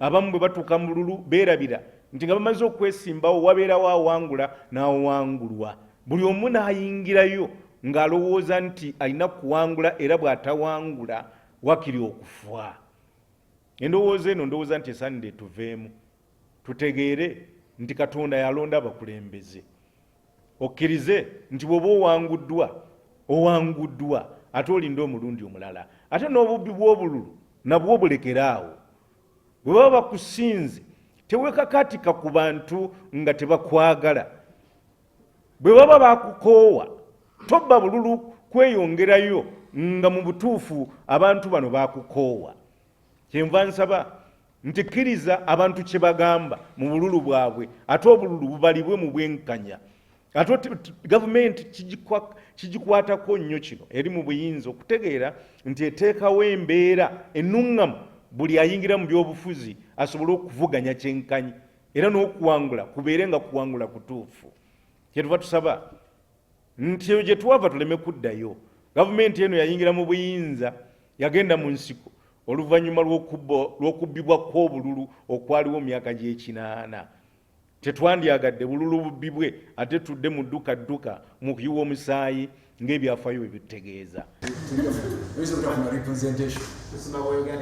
abamu bwe batuuka mu bululu beerabira nti nga bamaze okwesimbawo wabeerawo awangula n'awangulwa. Buli omu n'ayingirayo ng'alowooza nti alina kuwangula era bw'atawangula wakiri okufa. Endowooza eno ndowooza nti esaanidde tuveemu tutegeere nti Katonda yalonda abakulembeze. Okkirize nti bw'oba owanguddwa ate olinda omulundi omulala, ate n'obubbi bw'obululu nabwo bulekeraawo. Bwe baba bakusinze tewekakatika ku bantu nga tebakwagala. Bwe baba bakukoowa tobba bululu kweyongerayo nga mu butuufu abantu bano bakukoowa. Kyenva nsaba nti kkiriza abantu kye bagamba mu bululu bwabwe ate obululu bubalibwe mu bwenkanya. Ate gavumenti kigikwatako nnyo kino eri mu buyinza okutegeera nti eteekawo embeera ennuŋŋamu buli ayingira mu byobufuzi asobole okuvuganya kyenkanyi era n'okuwangula kubeere nga kuwangula kutuufu. Kyetuva tusaba nti eyo gye twava tuleme kuddayo. Gavumenti eno yayingira mu buyinza yagenda mu nsiko oluvannyuma lw'okubbibwa kw'obululu okwaliwo mu myaka gy'ekinaana. Tetwandyagadde bululu bubbibwe ate tudde mu dduka mu kuyiwa omusaayi ng'ebyafaayo bwe bitutegeeza.